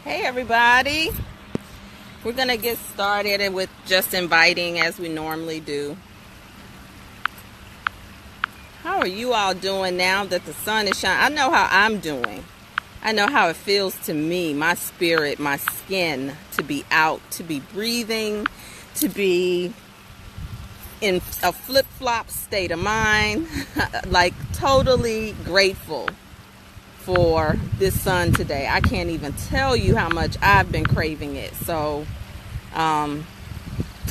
Hey everybody, we're gonna get started with just inviting as we normally do. How are you all doing now that the sun is shining? I know how I'm doing. I know how it feels to me, my spirit, my skin, to be out, to be breathing, to be in a flip-flop state of mind, like totally grateful for this sun today. I can't even tell you how much I've been craving it. So, I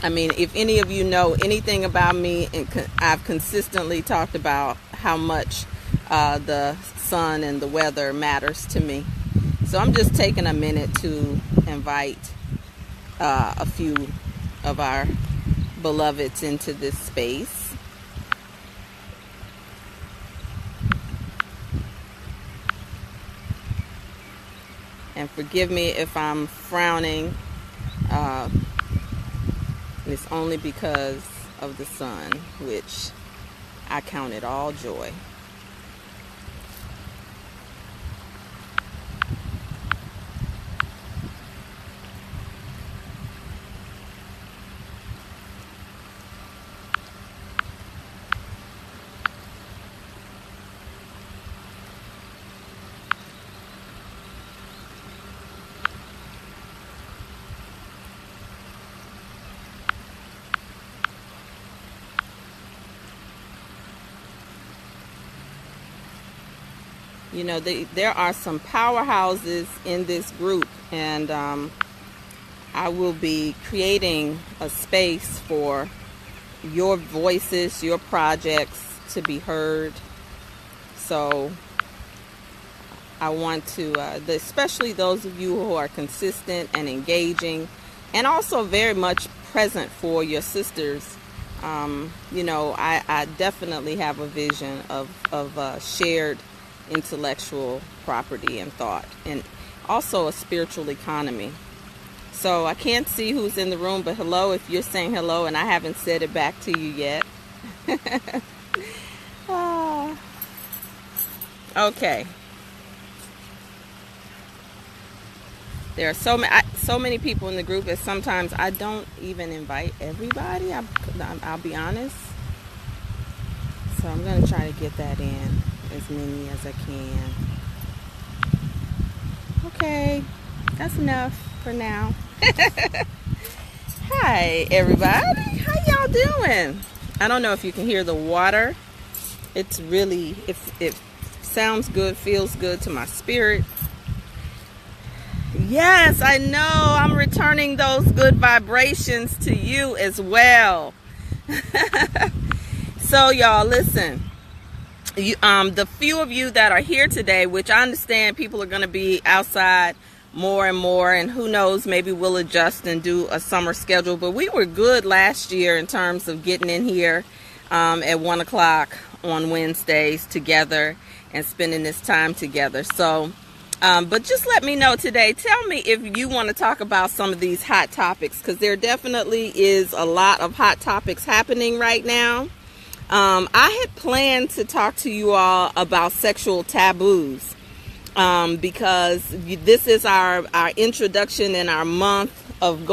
mean, if any of you know anything about me, I've consistently talked about how much the sun and the weather matters to me. So I'm just taking a minute to invite a few of our beloveds into this space. And forgive me if I'm frowning. It's only because of the sun, which I count it all joy. You know, there are some powerhouses in this group, and I will be creating a space for your voices, your projects to be heard. So I want to, especially those of you who are consistent and engaging, and also very much present for your sisters. You know, I definitely have a vision of shared intellectual property and thought, and also a spiritual economy. So I can't see who's in the room, but hello if you're saying hello and I haven't said it back to you yet. Okay. There are so many people in the group that sometimes I don't even invite everybody. I'll be honest. So I'm going to try to get that in, as many as I can. Okay, that's enough for now. Hi everybody, how y'all doing? I don't know if you can hear the water. It's really, it sounds good, feels good to my spirit. Yes, I know, I'm returning those good vibrations to you as well. So y'all, listen. The few of you that are here today, which I understand people are going to be outside more and more, and who knows, maybe we'll adjust and do a summer schedule, but we were good last year in terms of getting in here at 1 o'clock on Wednesdays together and spending this time together. So but just let me know today, tell me if you want to talk about some of these hot topics, because there definitely is a lot of hot topics happening right now. I had planned to talk to you all about sexual taboos, because this is our introduction in our month of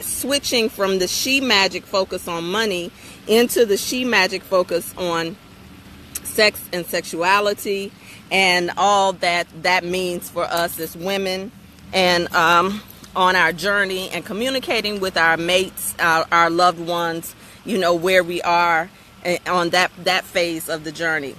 switching from the she magic focus on money into the she magic focus on sex and sexuality and all that means for us as women, and on our journey and communicating with our mates, our loved ones, you know, where we are on that phase of the journey.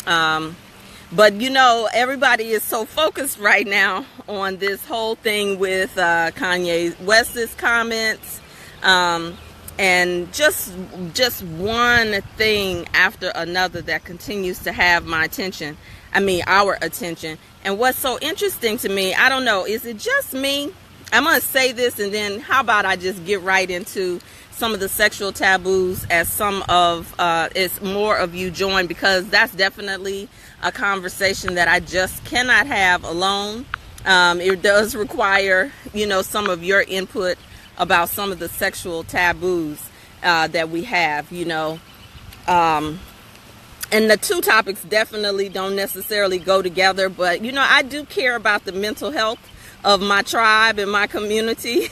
But you know, everybody is so focused right now on this whole thing with Kanye West's comments, and just one thing after another that continues to have my attention. I mean, our attention. And what's so interesting to me, I don't know, is it just me? I'm going to say this, and then how about I just get right into some of the sexual taboos as as more of you join, because that's definitely a conversation that I just cannot have alone. It does require, you know, some of your input about some of the sexual taboos that we have, you know. And the two topics definitely don't necessarily go together, but you know, I do care about the mental health of my tribe and my community.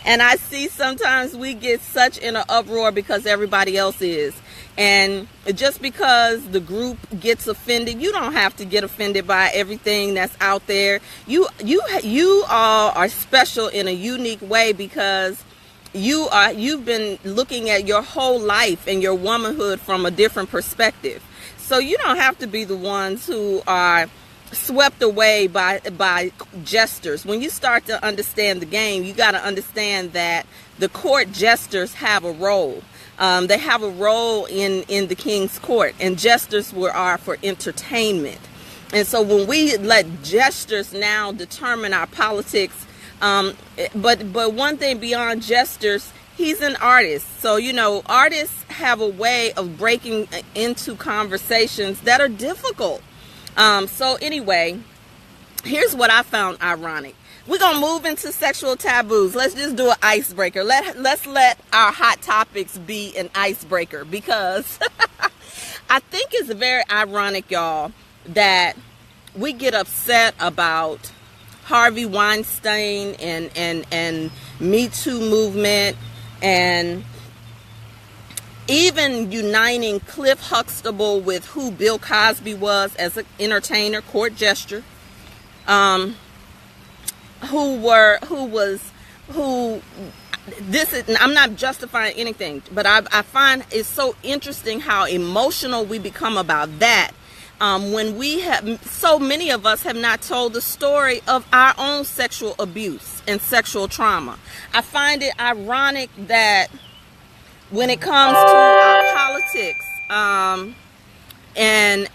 And I see sometimes we get such in an uproar because everybody else is. And just because the group gets offended, you don't have to get offended by everything that's out there. You all are special in a unique way because you've been looking at your whole life and your womanhood from a different perspective. So you don't have to be the ones who are swept away by jesters. When you start to understand the game, you got to understand that the court jesters have a role. They have a role in the king's court, and jesters are for entertainment. And so when we let jesters now determine our politics, but one thing beyond jesters, he's an artist. So, you know, artists have a way of breaking into conversations that are difficult. So anyway, here's what I found ironic. We're going to move into sexual taboos. Let's just do an icebreaker. Let's let our hot topics be an icebreaker, because I think it's very ironic, y'all, that we get upset about Harvey Weinstein and Me Too movement, and even uniting Cliff Huxtable with who Bill Cosby was as an entertainer, court gesture, I'm not justifying anything, but I find it's so interesting how emotional we become about that. When so many of us have not told the story of our own sexual abuse and sexual trauma. I find it ironic that when it comes to our politics, and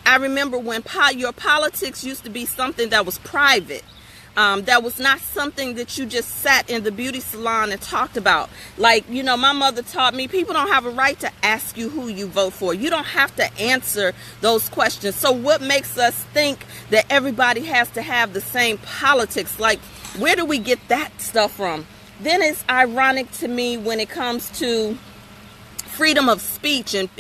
I remember when your politics used to be something that was private. That was not something that you just sat in the beauty salon and talked about. Like, you know, my mother taught me people don't have a right to ask you who you vote for. You don't have to answer those questions. So what makes us think that everybody has to have the same politics? Like, where do we get that stuff from? Then it's ironic to me when it comes to freedom of speech and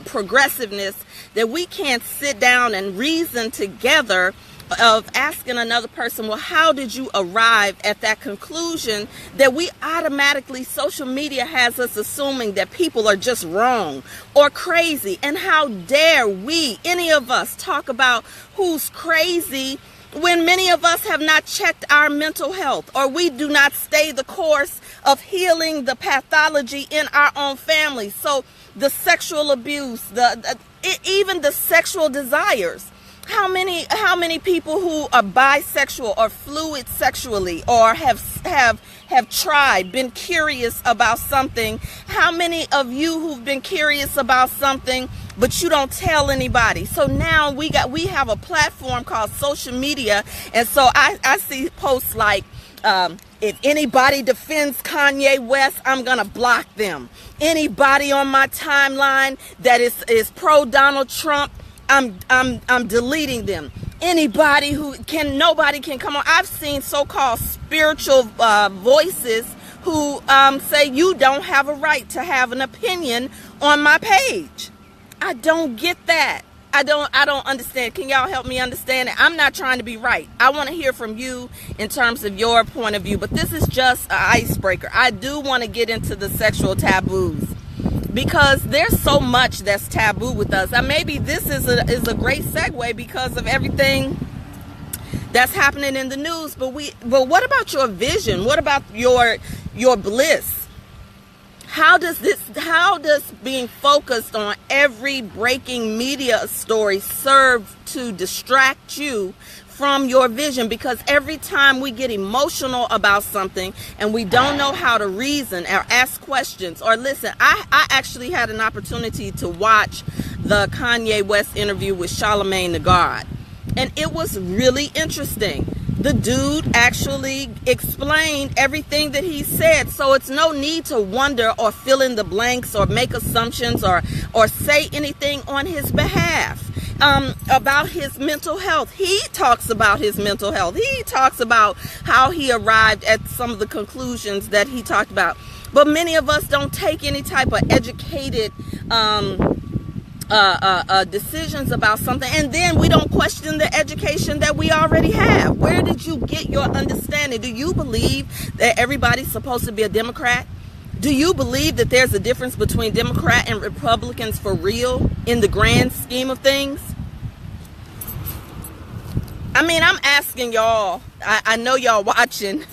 progressiveness, that we can't sit down and reason together of asking another person, well, how did you arrive at that conclusion? That we automatically, social media has us assuming that people are just wrong or crazy. And how dare we, any of us, talk about who's crazy when many of us have not checked our mental health, or we do not stay the course of healing the pathology in our own families. So the sexual abuse, even the sexual desires. How many people who are bisexual or fluid sexually, or have tried, been curious about something? How many of you who've been curious about something but you don't tell anybody? So now we have a platform called social media, and so I see posts like, if anybody defends Kanye West, I'm gonna block them. Anybody on my timeline that is pro Donald Trump, I'm deleting them. Anybody nobody can come on. I've seen so-called spiritual voices who say you don't have a right to have an opinion on my page. I don't get that. I don't understand. Can y'all help me understand it? I'm not trying to be right. I want to hear from you in terms of your point of view, but this is just an icebreaker. I do want to get into the sexual taboos, because there's so much that's taboo with us. And maybe this is a great segue because of everything that's happening in the news. But what about your vision? What about your bliss? How does being focused on every breaking media story serve to distract you from your vision? Because every time we get emotional about something and we don't know how to reason or ask questions or listen. I actually had an opportunity to watch the Kanye West interview with Charlamagne the God, and it was really interesting. The dude actually explained everything that he said, so it's no need to wonder or fill in the blanks or make assumptions or say anything on his behalf. About his mental health. He talks about his mental health. He talks about how he arrived at some of the conclusions that he talked about. But many of us don't take any type of educated decisions about something, and then we don't question the education that we already have. Where did you get your understanding? Do you believe that everybody's supposed to be a Democrat? Do you believe that there's a difference between Democrat and Republicans for real in the grand scheme of things? I mean, I'm asking y'all. I know y'all watching.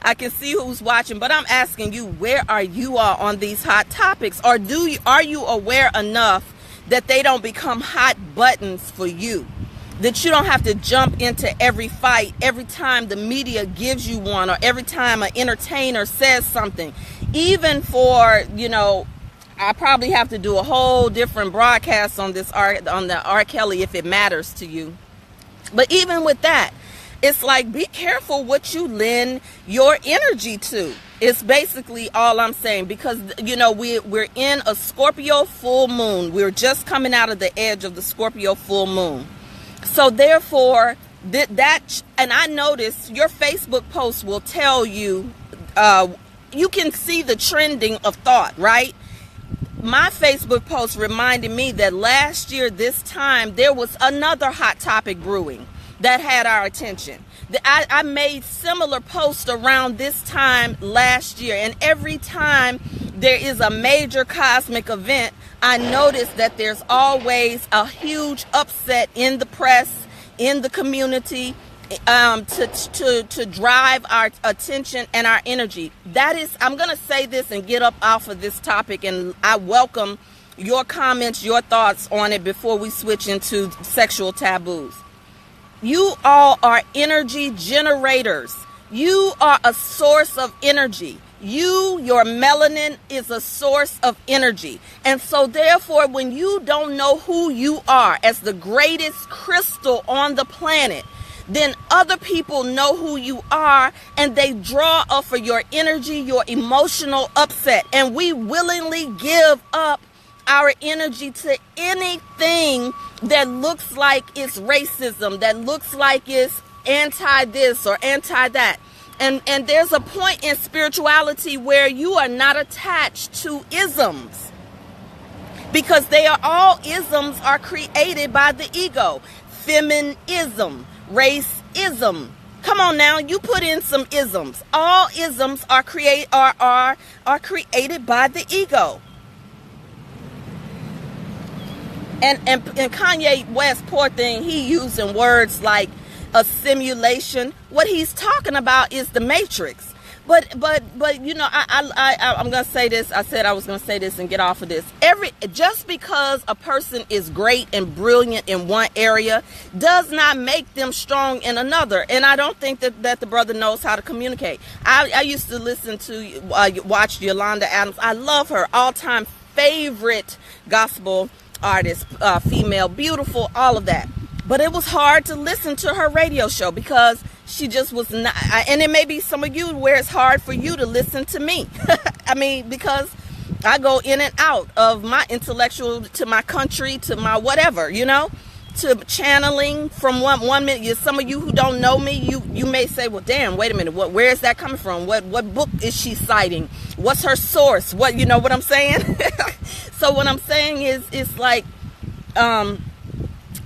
I can see who's watching, but I'm asking you, where are you all on these hot topics? Or are you aware enough that they don't become hot buttons for you? That you don't have to jump into every fight every time the media gives you one, or every time an entertainer says something. Even for, I probably have to do a whole different broadcast on the R. Kelly if it matters to you. But even with that, it's like, be careful what you lend your energy to. It's basically all I'm saying, because, we're in a Scorpio full moon. We're just coming out of the edge of the Scorpio full moon. So therefore, and I notice your Facebook post will tell you, you can see the trending of thought, right? My Facebook post reminded me that last year, this time, there was another hot topic brewing that had our attention. I made similar posts around this time last year, and every time there is a major cosmic event, I notice that there's always a huge upset in the press, in the community, to drive our attention and our energy. That is, I'm going to say this and get up off of this topic, and I welcome your comments, your thoughts on it before we switch into sexual taboos. You all are energy generators. You are a source of energy. Your melanin is a source of energy. And so therefore, when you don't know who you are as the greatest crystal on the planet, then other people know who you are, and they draw off of your energy, your emotional upset. And we willingly give up our energy to anything that looks like it's racism, that looks like it's anti this or anti that. And there's a point in spirituality where you are not attached to isms, because isms are created by the ego. Feminism, racism. Come on now, you put in some isms. All isms are created by the ego. And Kanye West, poor thing, he using words like a simulation. What he's talking about is the Matrix. But I'm gonna say this. I said I was gonna say this and get off of this. Just because a person is great and brilliant in one area does not make them strong in another. And I don't think that the brother knows how to communicate. I used to listen to watch Yolanda Adams. I love her, all-time favorite gospel artist, female, beautiful, all of that. But it was hard to listen to her radio show because she just was not, and it may be some of you where it's hard for you to listen to me. I mean, because I go in and out of my intellectual to my country, to my whatever, to channeling from one minute. Some of you who don't know me, you may say, well, damn, wait a minute, where is that coming from? What book is she citing? What's her source? What, you know what I'm saying? So what I'm saying is, it's like,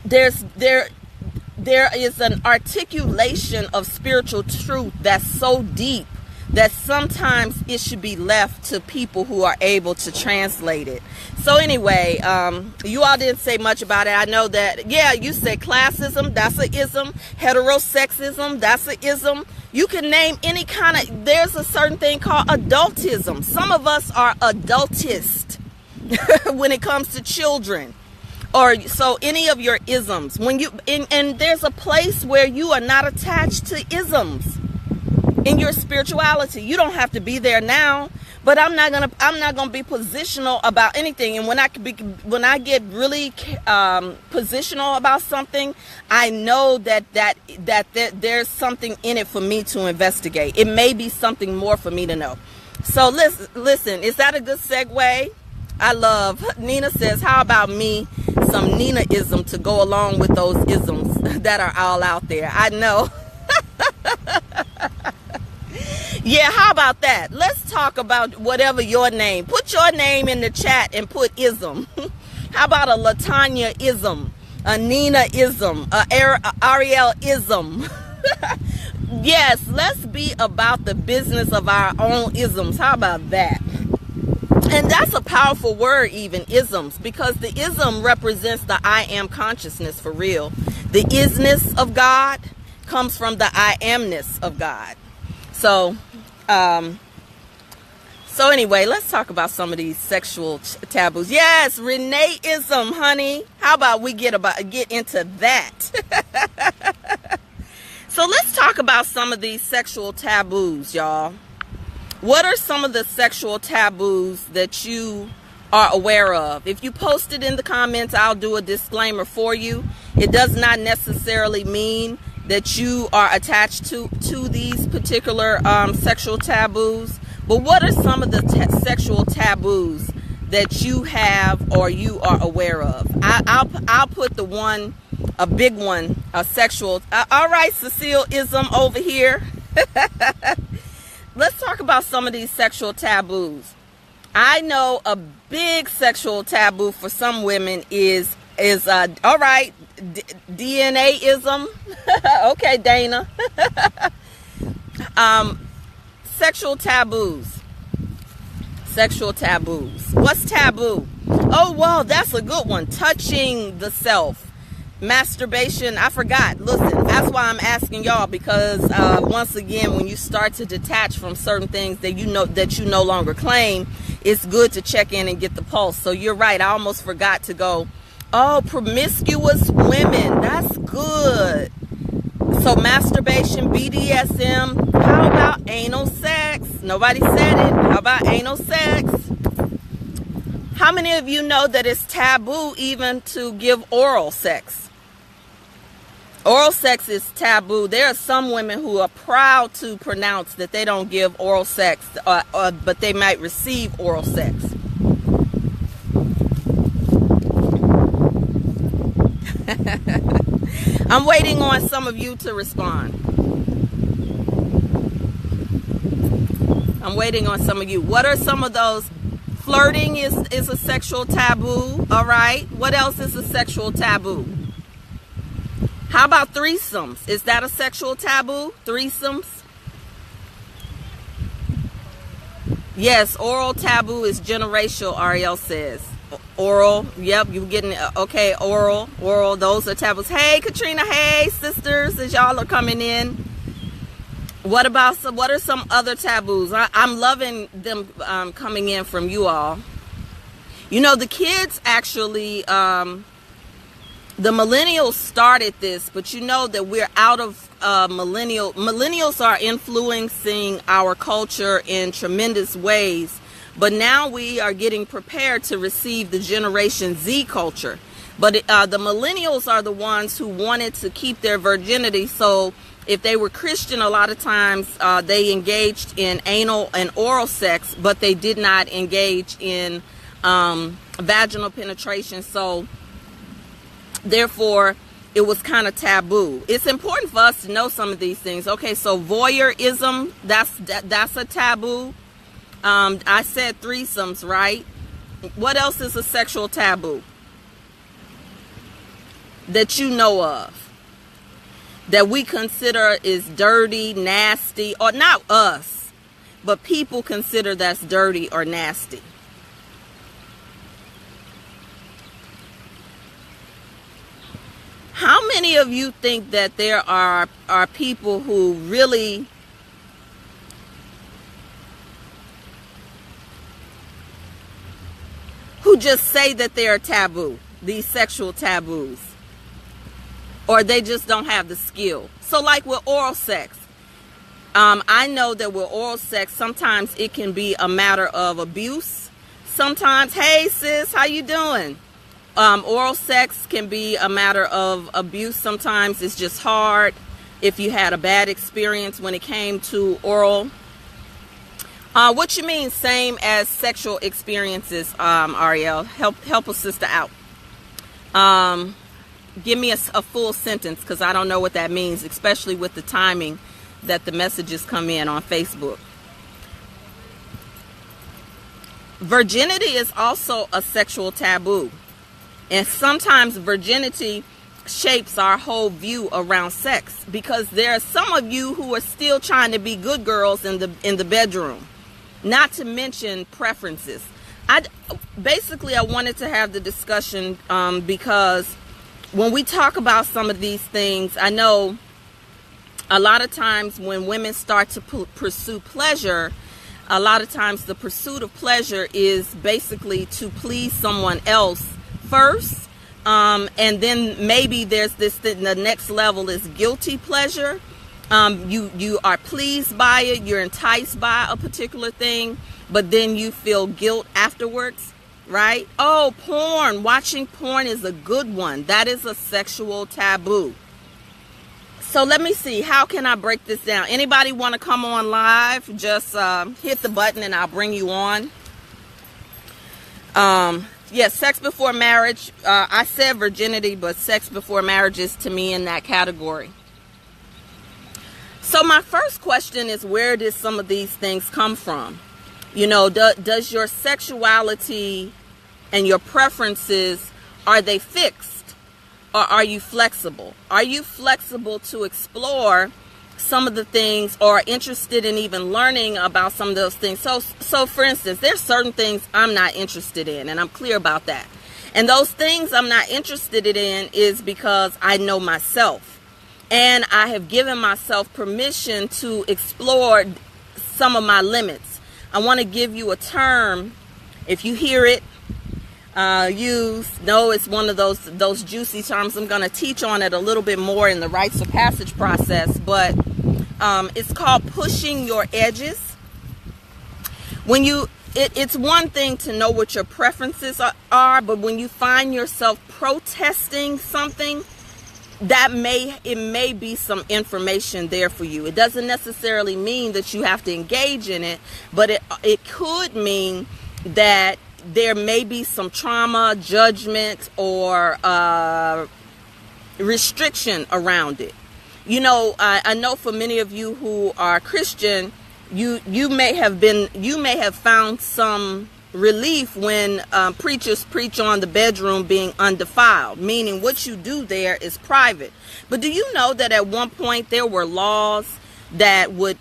there is an articulation of spiritual truth that's so deep that sometimes it should be left to people who are able to translate it. So anyway, you all didn't say much about it. I know that, yeah, you said classism, that's a ism. Heterosexism, that's a ism. You can name any kind of, there's a certain thing called adultism. Some of us are adultist when it comes to children. Or so any of your isms, when you and there's a place where you are not attached to isms in your spirituality. You don't have to be there now, but I'm not gonna be positional about anything. And when I get really positional about something, I know that there's something in it for me to investigate. It may be something more for me to know. So listen, is that a good segue? I love, Nina says, how about me, some Nina-ism to go along with those isms that are all out there. I know. Yeah, how about that? Let's talk about whatever your name. Put your name in the chat and put ism. How about a Latanya-ism, a Nina-ism, a Ariel-ism? Yes, let's be about the business of our own isms. How about that? And that's a powerful word, even isms, because the ism represents the I am consciousness for real. The isness of God comes from the I amness of God. So anyway, let's talk about some of these sexual taboos. Yes, Reneeism, honey. How about we get into that? So let's talk about some of these sexual taboos, y'all. What are some of the sexual taboos that you are aware of? If you post it in the comments, I'll do a disclaimer for you. It does not necessarily mean that you are attached to these particular sexual taboos. But what are some of the sexual taboos that you have or you are aware of? I'll put the one, a big one, a sexual. All right, Cecile-ism over here. Let's talk about some of these sexual taboos. I know a big sexual taboo for some women is all right, DNA-ism. Okay, Dana. Sexual taboos. Sexual taboos. What's taboo? Oh, well, that's a good one. Touching the self. Masturbation, I forgot. Listen, that's why I'm asking y'all, because once again, when you start to detach from certain things that you no longer claim, it's good to check in and get the pulse. So you're right, I almost forgot to go, oh, promiscuous women, that's good. So masturbation, BDSM. How about anal sex? Nobody said it. How about anal sex? How many of you know that it's taboo even to give oral sex? Oral sex is taboo. There are some women who are proud to pronounce that they don't give oral sex, but they might receive oral sex. I'm waiting on some of you to respond. I'm waiting on some of you. What are some of those? Flirting is a sexual taboo. All right. What else is a sexual taboo? How about threesomes? Is that a sexual taboo? Threesomes? Yes, oral taboo is generational, Ariel says. Oral, yep, you're getting, okay, oral, those are taboos. Hey, Katrina, hey, sisters, as y'all are coming in. What are some other taboos? I'm loving them coming in from you all. You know, the kids actually, the millennials started this, but you know that we're out of millennials are influencing our culture in tremendous ways, but now we are getting prepared to receive the Generation Z culture. But the millennials are the ones who wanted to keep their virginity, so if they were Christian, a lot of times they engaged in anal and oral sex, but they did not engage in vaginal penetration. So therefore, it was kind of taboo. It's important for us to know some of these things. Okay, so voyeurism, that's a taboo. I said threesomes, right? What else is a sexual taboo that you know of, that we consider is dirty, nasty, or not us, but people consider that's dirty or nasty? How many of you think that there are people who really just say that they're taboo, these sexual taboos, or they just don't have the skill? So like with oral sex, I know that with oral sex, sometimes it can be a matter of abuse. Sometimes, hey sis, how you doing? Oral sex can be a matter of abuse. Sometimes it's just hard if you had a bad experience when it came to oral. What you mean, same as sexual experiences, Ariel? Help a sister out. Give me a full sentence, because I don't know what that means, especially with the timing that the messages come in on Facebook. Virginity is also a sexual taboo. And sometimes virginity shapes our whole view around sex, because there are some of you who are still trying to be good girls in the bedroom, not to mention preferences. I wanted to have the discussion because when we talk about some of these things, I know a lot of times when women start to pursue pleasure, a lot of times the pursuit of pleasure is basically to please someone else first, and then maybe there's this thing, the next level is guilty pleasure. You are pleased by it, you're enticed by a particular thing, but then you feel guilt afterwards, right? Oh, porn, watching porn is a good one. That is a sexual taboo. So let me see, how can I break this down? Anybody want to come on live? Just hit the button and I'll bring you on. Yes, sex before marriage. I said virginity, but sex before marriage is to me in that category. So my first question is, where did some of these things come from? You know, does your sexuality and your preferences, are they fixed? Or are you flexible? Are you flexible to explore some of the things, or interested in even learning about some of those things? So for instance, there's certain things I'm not interested in, and I'm clear about that. And those things I'm not interested in is because I know myself, and I have given myself permission to explore some of my limits. I want to give you a term, if you hear it, it's one of those juicy terms. I'm going to teach on it a little bit more in the rites of passage process, but it's called pushing your edges. It's one thing to know what your preferences are, but when you find yourself protesting something, it may be some information there for you. It doesn't necessarily mean that you have to engage in it, but it could mean that there may be some trauma, judgment, or restriction around it. You know, I know for many of you who are Christian, you may have found some relief when preachers preach on the bedroom being undefiled, meaning what you do there is private. But do you know that at one point there were laws that would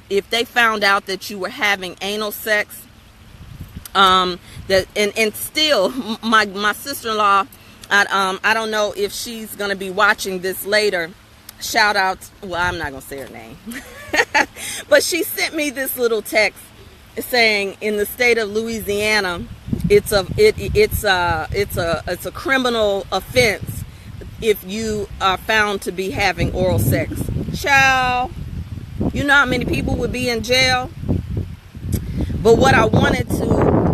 if they found out that you were having anal sex, and still my sister-in-law, I don't know if she's gonna be watching this later, shout out, well, I'm not gonna say her name, but she sent me this little text saying in the state of Louisiana, it's a criminal offense if you are found to be having oral sex. Child, you know how many people would be in jail? But what I wanted to,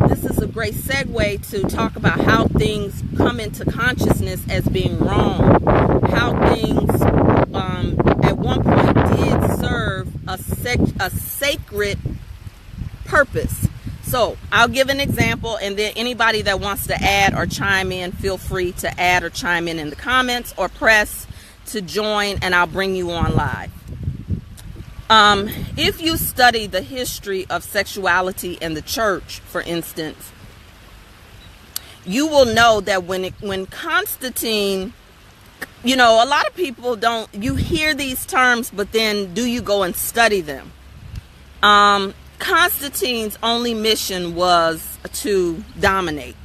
this is a great segue to talk about how things come into consciousness as being wrong. How things at one point did serve a sacred purpose. So I'll give an example, and then anybody that wants to add or chime in, feel free to add or chime in the comments, or press to join and I'll bring you on live. If you study the history of sexuality in the church, for instance, you will know that when Constantine, you know, a lot of people you hear these terms, but then do you go and study them? Constantine's only mission was to dominate.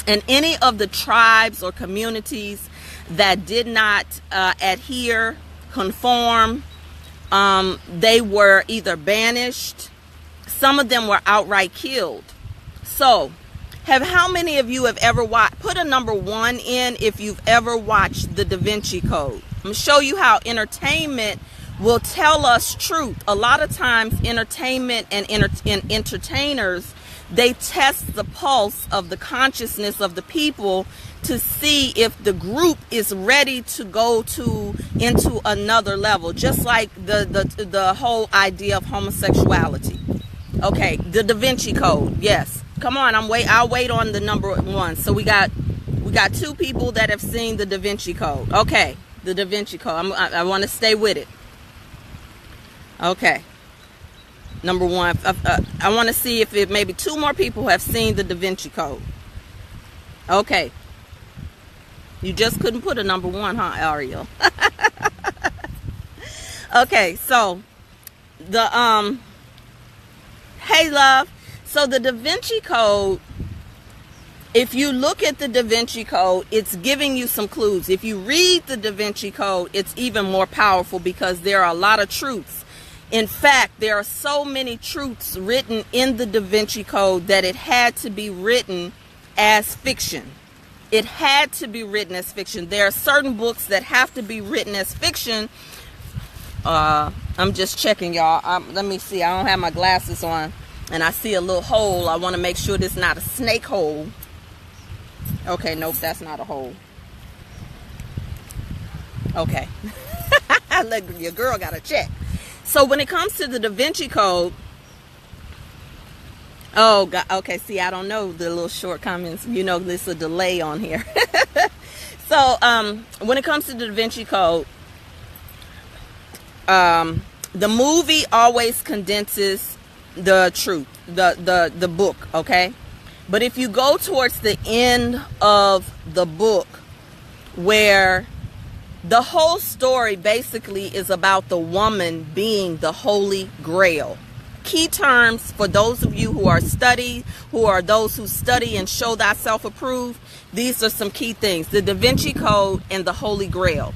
And any of the tribes or communities that did not adhere, conform, they were either banished, some of them were outright killed. So, how many of you have ever watched, put a number 1 in if you've ever watched the Da Vinci Code. I'm going to show you how entertainment will tell us truth. A lot of times entertainment and entertainers, they test the pulse of the consciousness of the people to see if the group is ready to go into another level, just like the whole idea of homosexuality. Okay, the Da Vinci Code. Yes, come on, I'll wait on the number 1. So we got 2 people that have seen the Da Vinci Code. Okay, the Da Vinci Code. I want to stay with it. Okay, number 1. I want to see if maybe 2 more people have seen the Da Vinci Code. Okay. You just couldn't put a number 1, huh, Ariel? Okay, so the hey love. So the Da Vinci Code, if you look at the Da Vinci Code, it's giving you some clues. If you read the Da Vinci Code, it's even more powerful because there are a lot of truths. In fact, there are so many truths written in the Da Vinci Code that it had to be written as fiction. It had to be written as fiction. There are certain books that have to be written as fiction. I'm just checking, y'all. Let me see. I don't have my glasses on, and I see a little hole. I want to make sure this is not a snake hole. Okay, nope, that's not a hole. Okay. Look, your girl got to check. So when it comes to the Da Vinci Code, oh, God, okay, see, I don't know the little shortcomings. You know, there's a delay on here. So when it comes to the Da Vinci Code, the movie always condenses the truth, the book, okay? But if you go towards the end of the book, where the whole story basically is about the woman being the Holy Grail. Key terms for those of you who are those who study and show thyself approved, these are some key things: the Da Vinci Code and the Holy Grail.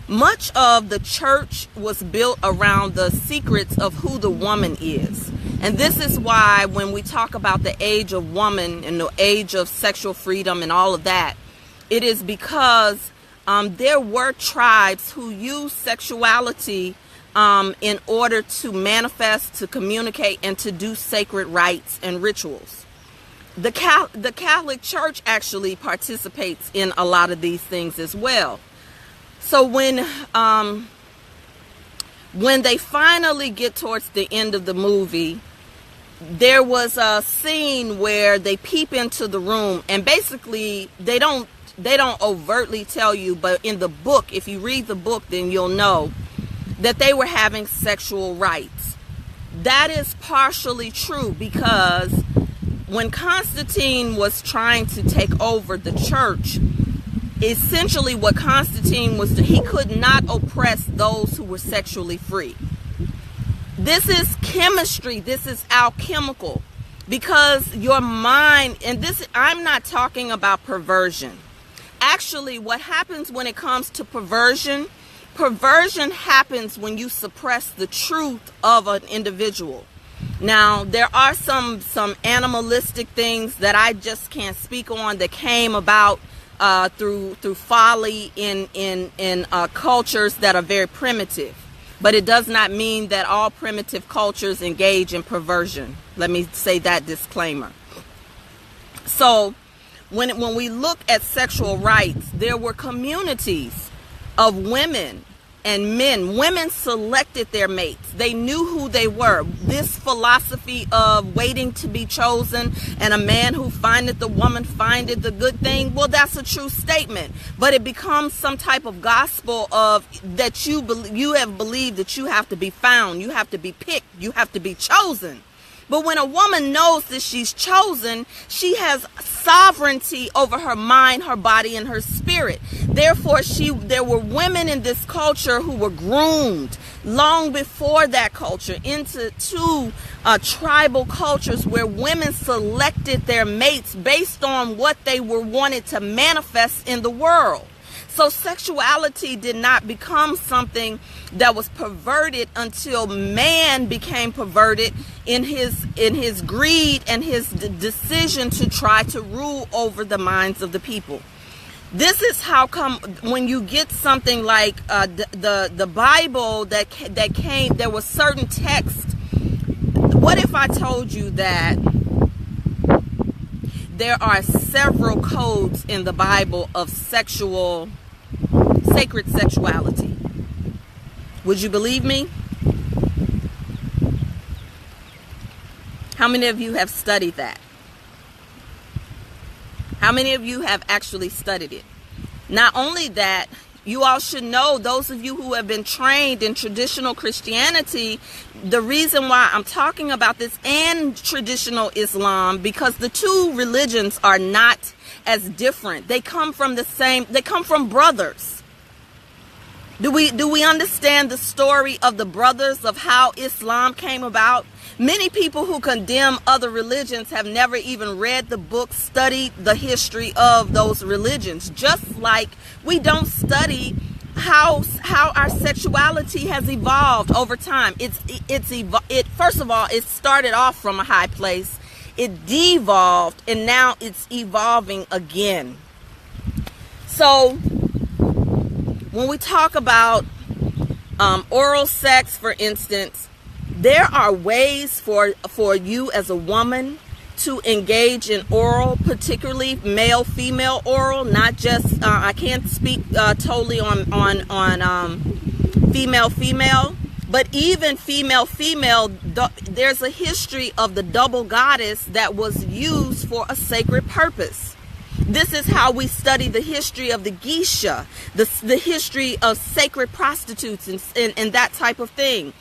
Much of the church was built around the secrets of who the woman is. And this is why when we talk about the age of woman and the age of sexual freedom and all of that, it is because there were tribes who used sexuality in order to manifest, to communicate, and to do sacred rites and rituals. The Catholic Church actually participates in a lot of these things as well. So when they finally get towards the end of the movie, there was a scene where they peep into the room, and basically they don't overtly tell you, but in the book, if you read the book, then you'll know that they were having sexual rites. That is partially true, because when Constantine was trying to take over the church, essentially what Constantine was, he could not oppress those who were sexually free. This is chemistry. This is alchemical, because your mind, and this, I'm not talking about perversion. Actually, what happens when it comes to perversion happens when you suppress the truth of an individual. Now, there are some animalistic things that I just can't speak on that came about through folly in cultures that are very primitive. But it does not mean that all primitive cultures engage in perversion. Let me say that disclaimer. So when we look at sexual rights, there were communities of women and men. Women selected their mates. They knew who they were. This philosophy of waiting to be chosen, and a man who findeth the woman findeth the good thing, well, that's a true statement. But it becomes some type of gospel of that you have believed that you have to be found, you have to be picked, you have to be chosen. But when a woman knows that she's chosen, she has sovereignty over her mind, her body, and her spirit. Therefore, there were women in this culture who were groomed long before that culture into tribal cultures where women selected their mates based on what they were wanted to manifest in the world. So sexuality did not become something that was perverted until man became perverted in his greed and his decision to try to rule over the minds of the people. This is how come when you get something like the Bible that came, there was certain text. What if I told you that there are several codes in the Bible of sacred sexuality? Would you believe me? How many of you have studied that? How many of you have actually studied it? Not only that, you all should know, those of you who have been trained in traditional Christianity, the reason why I'm talking about this and traditional Islam, because the two religions are not as different. They come from they come from brothers. Do we understand the story of the brothers, of how Islam came about? Many people who condemn other religions have never even read the book, studied the history of those religions. Just like we don't study how our sexuality has evolved over time. First of all, it started off from a high place. It devolved, and now it's evolving again. So when we talk about oral sex, for instance, there are ways for you as a woman to engage in oral, particularly male-female oral, not just, I can't speak totally on female-female, but even female-female, there's a history of the double goddess that was used for a sacred purpose. This is how we study the history of the geisha, the history of sacred prostitutes and that type of thing.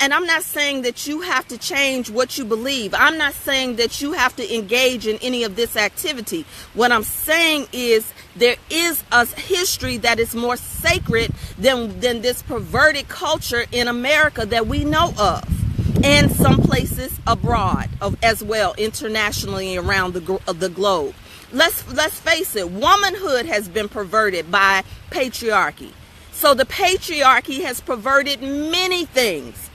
And I'm not saying that you have to change what you believe. I'm not saying that you have to engage in any of this activity. What I'm saying is there is a history that is more sacred than this perverted culture in America that we know of, and some places abroad as well, internationally around the globe. Let's face it, womanhood has been perverted by patriarchy. So the patriarchy has perverted many things.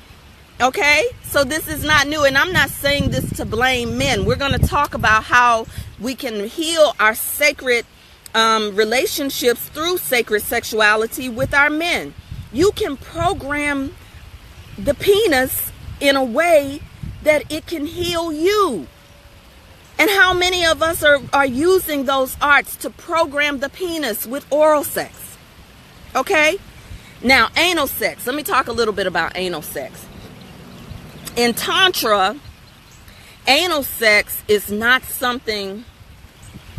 Okay? So this is not new. And I'm not saying this to blame men. We're going to talk about how we can heal our sacred relationships through sacred sexuality with our men. You can program the penis in a way that it can heal you. And how many of us are using those arts to program the penis with oral sex? Okay? Now, anal sex. Let me talk a little bit about anal sex. In Tantra, anal sex is not something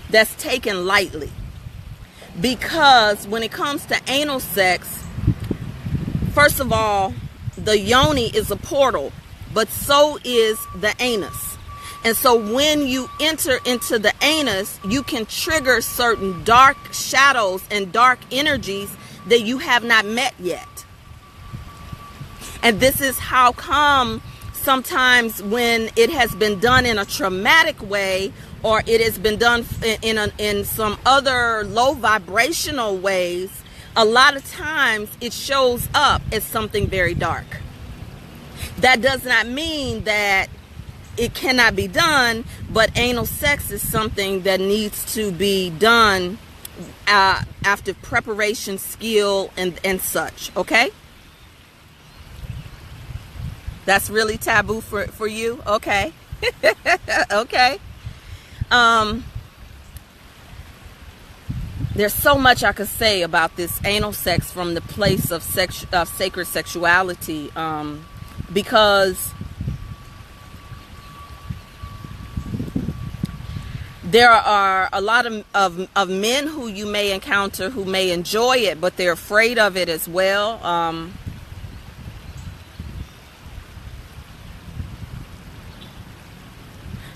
that's taken lightly. Because when it comes to anal sex, first of all, the yoni is a portal, but so is the anus. And so when you enter into the anus, you can trigger certain dark shadows and dark energies that you have not met yet. And this is how come sometimes when it has been done in a traumatic way, or it has been done in some other low vibrational ways, a lot of times it shows up as something very dark. That does not mean that it cannot be done, but anal sex is something that needs to be done after preparation, skill, and such. Okay? That's really taboo for you? Okay. Okay. There's so much I could say about this anal sex from the place of sacred sexuality, because there are a lot of men who you may encounter who may enjoy it, but they're afraid of it as well.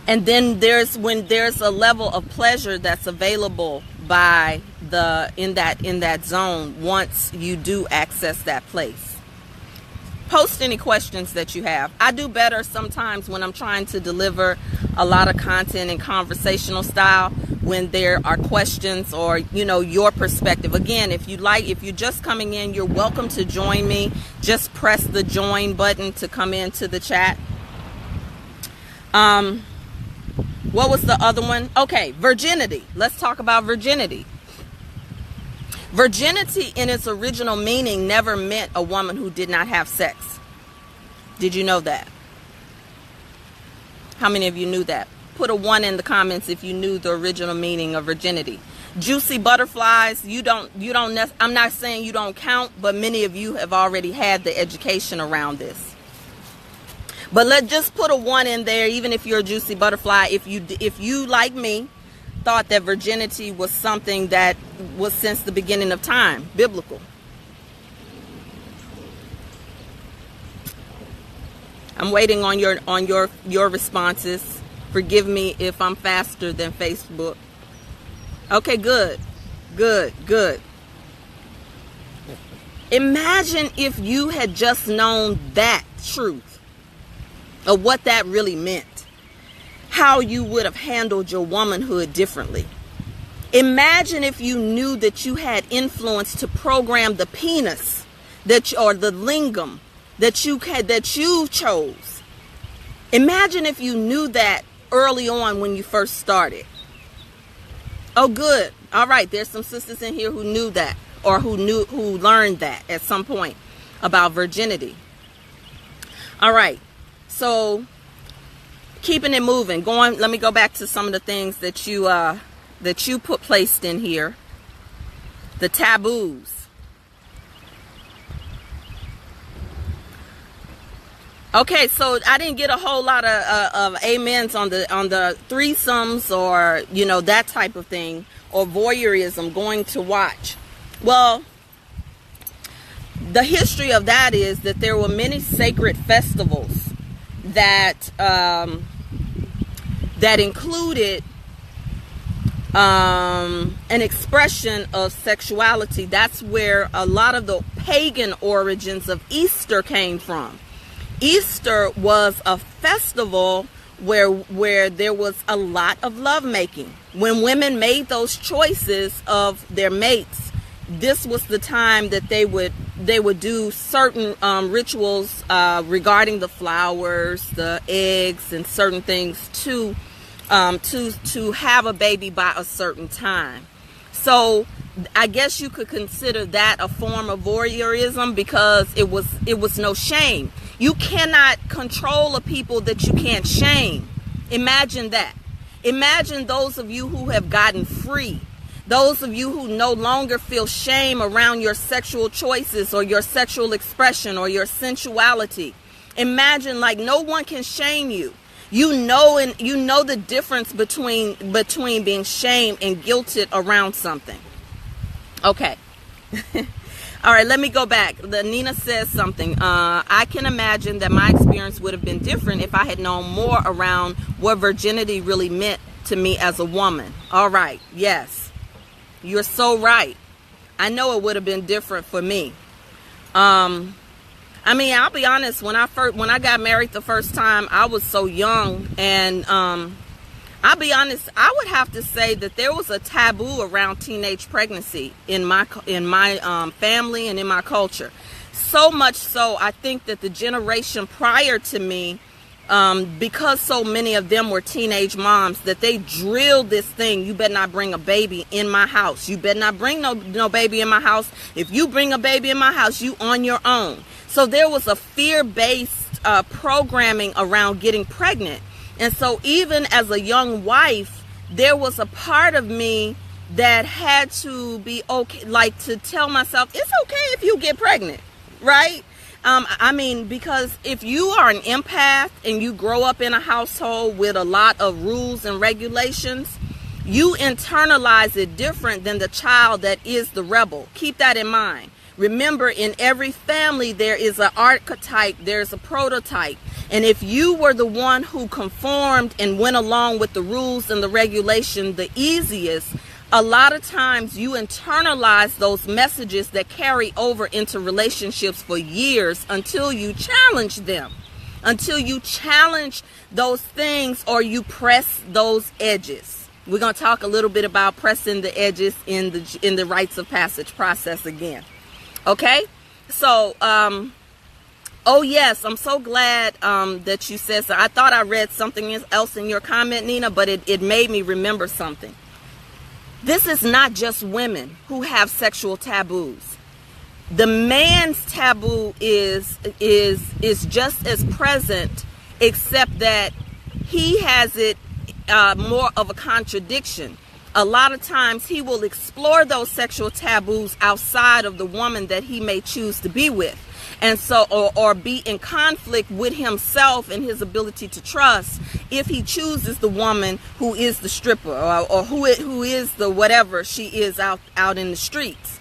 And then when there's a level of pleasure that's available by in that zone once you do access that place. Post any questions that you have. I do better sometimes when I'm trying to deliver a lot of content in conversational style, when there are questions or, your perspective. Again, if you're just coming in, you're welcome to join me. Just press the join button to come into the chat. What was the other one? Okay, virginity. Let's talk about virginity. Virginity in its original meaning never meant a woman who did not have sex. Did you know that? How many of you knew that? Put a 1 in the comments if you knew the original meaning of virginity. Juicy butterflies, I'm not saying you don't count, but many of you have already had the education around this. But let's just put a 1 in there, even if you're a juicy butterfly, if you like me thought that virginity was something that was since the beginning of time, biblical. I'm waiting on your responses. Forgive me if I'm faster than Facebook. Okay, good. Good, good. Imagine if you had just known that truth of what that really meant, how you would have handled your womanhood differently. Imagine if you knew that you had influence to program the penis or the lingam that you chose. Imagine if you knew that early on when you first started. Oh, good. All right. There's some sisters in here who knew that, or who learned that at some point about virginity. All right. So keeping it moving, let me go back to some of the things that you placed in here. The taboos. Okay, so I didn't get a whole lot of amens on the threesomes, or that type of thing, or voyeurism, going to watch. Well, the history of that is that there were many sacred festivals that included an expression of sexuality. That's where a lot of the pagan origins of Easter came from. Easter was a festival where there was a lot of lovemaking. When women made those choices of their mates, this was the time that they would do certain rituals regarding the flowers, the eggs, and certain things to have a baby by a certain time. So I guess you could consider that a form of voyeurism, because it was no shame. You cannot control a people that you can't shame. Imagine that. Imagine those of you who have gotten free. Those of you who no longer feel shame around your sexual choices or your sexual expression or your sensuality. Imagine like no one can shame you. You know the difference between being shamed and guilted around something. Okay. All right, let me go back. Nina says something. I can imagine that my experience would have been different if I had known more around what virginity really meant to me as a woman. All right, yes. You're so right. I know it would have been different for me. I mean, I'll be honest, when I got married the first time, I was so young, and I'll be honest, I would have to say that there was a taboo around teenage pregnancy in my family and in my culture. So much so, I think that the generation prior to me, because so many of them were teenage moms, that they drilled this thing: you better not bring a baby in my house. You better not bring no baby in my house. If you bring a baby in my house, you on your own. So there was a fear-based programming around getting pregnant. And so even as a young wife, there was a part of me that had to be okay, like to tell myself, it's okay if you get pregnant, right? I mean, because if you are an empath and you grow up in a household with a lot of rules and regulations, you internalize it different than the child that is the rebel. Keep that in mind. Remember, in every family, there is an archetype, there's a prototype. And if you were the one who conformed and went along with the rules and the regulation the easiest, a lot of times you internalize those messages that carry over into relationships for years until you challenge them, until you challenge those things or you press those edges. We're going to talk a little bit about pressing the edges in the rites of passage process again. Okay, so, oh yes, I'm so glad that you said so. I thought I read something else in your comment, Nina, but it made me remember something. This is not just women who have sexual taboos. The man's taboo is just as present, except that he has it more of a contradiction. A lot of times he will explore those sexual taboos outside of the woman that he may choose to be with. And so, or be in conflict with himself and his ability to trust if he chooses the woman who is the stripper or who is the whatever she is out in the streets.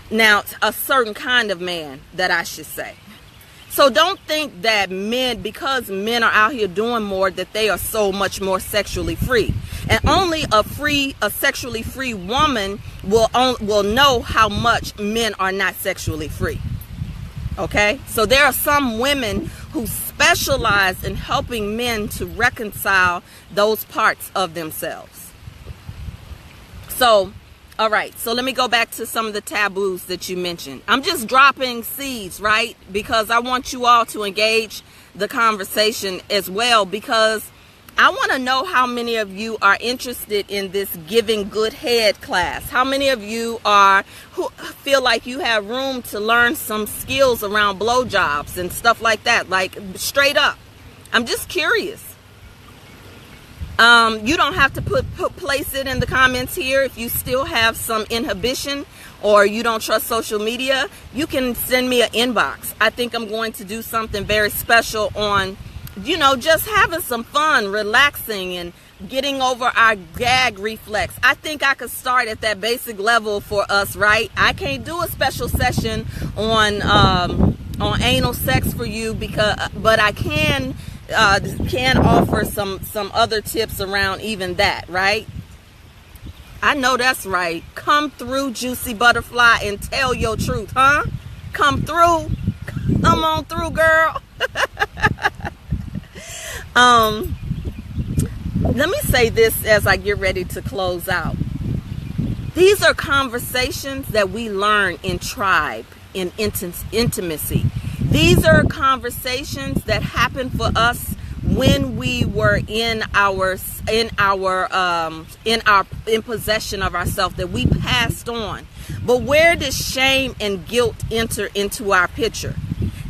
Now, a certain kind of man, that I should say. So don't think that men, because men are out here doing more, that they are so much more sexually free. And only a sexually free woman will know how much men are not sexually free. Okay? So there are some women who specialize in helping men to reconcile those parts of themselves. So, all right. So let me go back to some of the taboos that you mentioned. I'm just dropping seeds, right? Because I want you all to engage the conversation as well, because I want to know how many of you are interested in this giving good head class. How many of you who feel like you have room to learn some skills around blowjobs and stuff like that? Like, straight up. I'm just curious. You don't have to place it in the comments here. If you still have some inhibition or you don't trust social media, you can send me an inbox. I think I'm going to do something very special on, just having some fun, relaxing, and getting over our gag reflex. I think I could start at that basic level for us, right? I can't do a special session on anal sex for you, but I can offer some other tips around even that, right? I know that's right. Come through, juicy butterfly, and tell your truth, huh? Come through. Come on through, girl. Let me say this as I get ready to close out. These are conversations that we learn in tribe, in intimacy. These are conversations that happen for us when we were in possession of ourselves, that we passed on. But where does shame and guilt enter into our picture?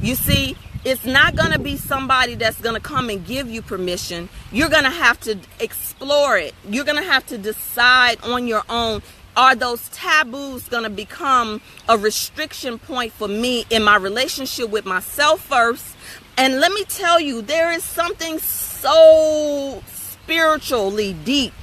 You see, it's not going to be somebody that's going to come and give you permission. You're going to have to explore it. You're going to have to decide on your own. Are those taboos going to become a restriction point for me in my relationship with myself first? And let me tell you, there is something so spiritually deep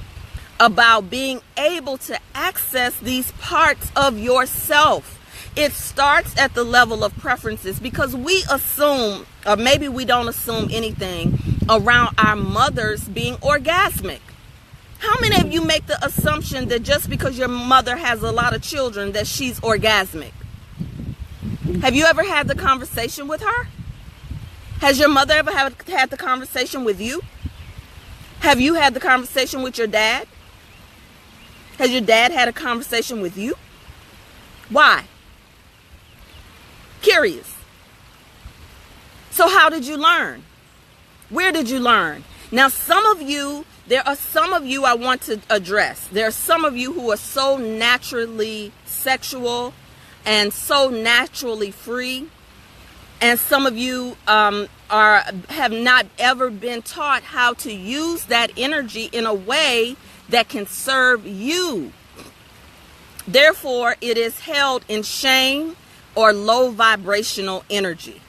about being able to access these parts of yourself. It starts at the level of preferences, because we assume, or maybe we don't assume anything around our mothers being orgasmic. How many of you make the assumption that just because your mother has a lot of children that she's orgasmic? Have you ever had the conversation with her? Has your mother ever had the conversation with you? Have you had the conversation with your dad? Has your dad had a conversation with you? Why? Curious. So how did you learn? Where did you learn? Now, there are some of you I want to address. There are some of you who are so naturally sexual and so naturally free. And some of you have not ever been taught how to use that energy in a way that can serve you. Therefore, it is held in shame or low vibrational energy.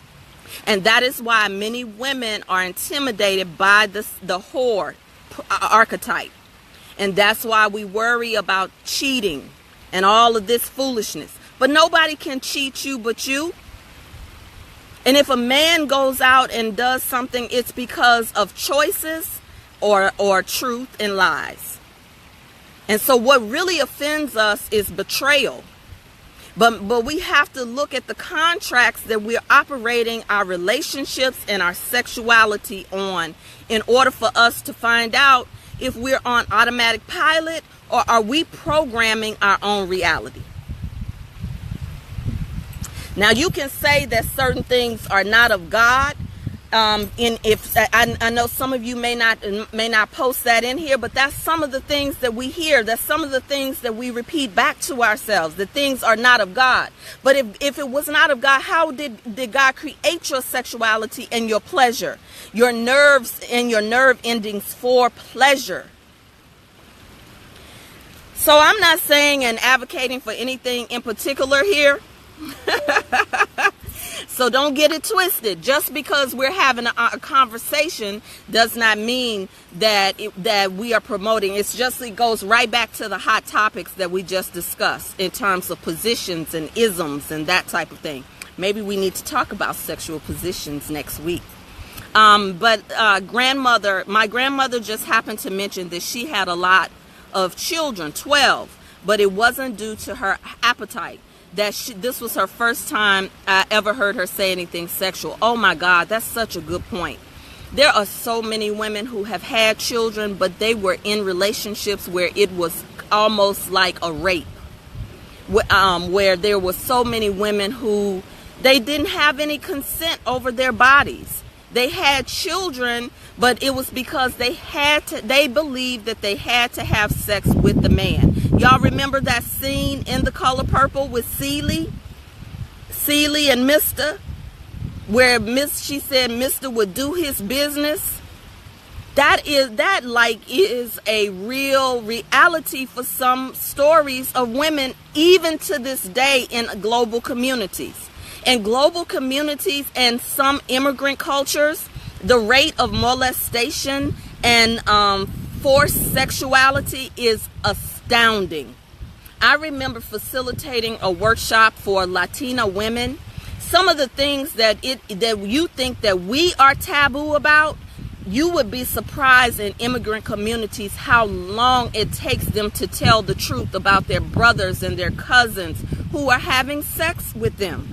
And that is why many women are intimidated by the whore archetype. And that's why we worry about cheating and all of this foolishness. But nobody can cheat you but you. And if a man goes out and does something, it's because of choices or truth and lies. And so what really offends us is betrayal. But we have to look at the contracts that we're operating our relationships and our sexuality on in order for us to find out if we're on automatic pilot or are we programming our own reality. Now, you can say that certain things are not of God. I know some of you may not post that in here, but that's some of the things that we hear. That's some of the things that we repeat back to ourselves. That things are not of God. But if it was not of God, how did God create your sexuality and your pleasure, your nerves and your nerve endings for pleasure? So I'm not saying and advocating for anything in particular here. So don't get it twisted. Just because we're having a conversation does not mean that we are promoting. It goes right back to the hot topics that we just discussed in terms of positions and isms and that type of thing. Maybe we need to talk about sexual positions next week. But my grandmother just happened to mention that she had a lot of children, 12, but it wasn't due to her appetite. This was her first time I ever heard her say anything sexual. Oh my God, that's such a good point. There are so many women who have had children, but they were in relationships where it was almost like a rape. Where there were so many women who they didn't have any consent over their bodies. They had children, but it was because they believed that they had to have sex with the man. Y'all remember that scene in The Color Purple with Celie and Mr., where she said Mr. would do his business? That is a real reality for some stories of women, even to this day, in global communities. In global communities and some immigrant cultures, the rate of molestation and forced sexuality is astounding. I remember facilitating a workshop for Latina women. Some of the things that you think that we are taboo about, you would be surprised in immigrant communities how long it takes them to tell the truth about their brothers and their cousins who are having sex with them.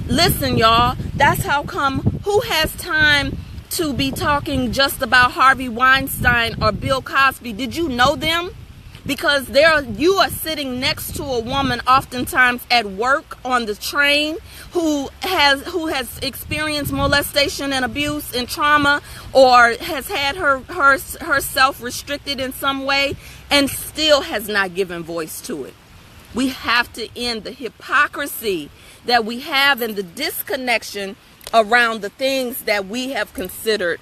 Listen, y'all, that's how come, who has time to be talking just about Harvey Weinstein or Bill Cosby? Did you know them? Because you are sitting next to a woman oftentimes at work on the train who has experienced molestation and abuse and trauma, or has had herself restricted in some way and still has not given voice to it. We have to end the hypocrisy that we have and the disconnection around the things that we have considered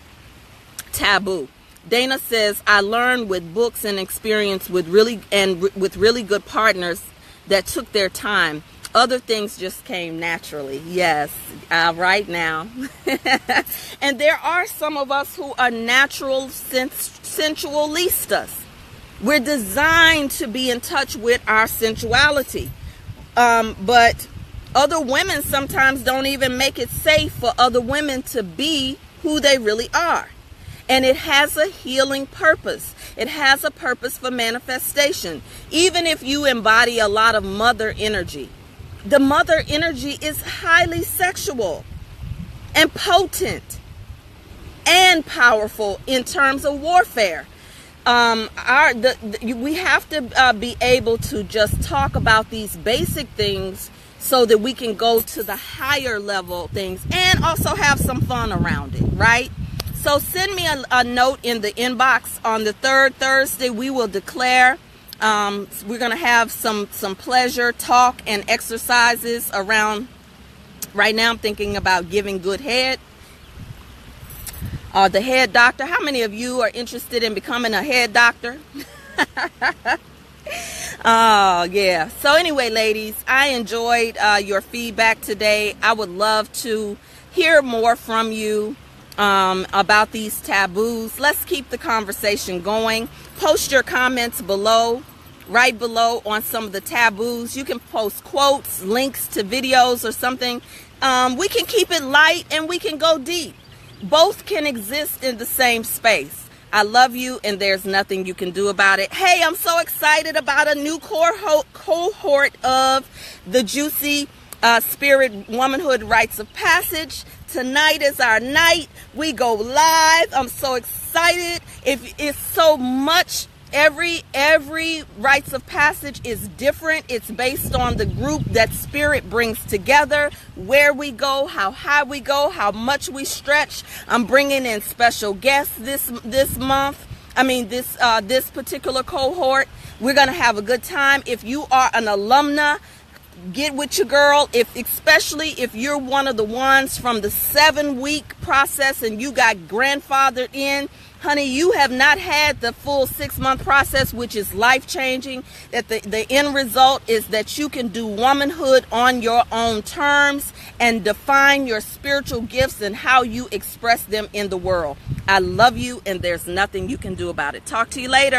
taboo. Dana says, I learned with books and experience with really good partners that took their time. Other things just came naturally. Yes, right now. And there are some of us who are natural sensualistas. We're designed to be in touch with our sensuality. But other women sometimes don't even make it safe for other women to be who they really are. And it has a healing purpose. It has a purpose for manifestation. Even if you embody a lot of mother energy, the mother energy is highly sexual and potent and powerful in terms of warfare. We have to be able to just talk about these basic things so that we can go to the higher level things and also have some fun around it, right? So send me a note in the inbox. On the third Thursday, we will declare. We're going to have some pleasure talk and exercises around. Right now, I'm thinking about giving good head. The head doctor. How many of you are interested in becoming a head doctor? Oh, yeah. So anyway, ladies, I enjoyed your feedback today. I would love to hear more from you about these taboos. Let's keep the conversation going. Post your comments below, right below, on some of the taboos. You can post quotes, links to videos or something. We can keep it light and we can go deep. Both can exist in the same space. I love you and there's nothing you can do about it. Hey, I'm so excited about a new cohort of the Juicy Spirit Womanhood Rites of Passage. Tonight is our night. We go live. I'm so excited. It's so much. Every rites of passage is different. It's based on the group that Spirit brings together, where we go, how high we go, how much we stretch. I'm bringing in special guests this month. This particular cohort. We're gonna have a good time. If you are an alumna, get with your girl. Especially if you're one of the ones from the 7-week process and you got grandfathered in, honey, you have not had the full 6-month process, which is life-changing. That the end result is that you can do womanhood on your own terms and define your spiritual gifts and how you express them in the world. I love you, and there's nothing you can do about it. Talk to you later.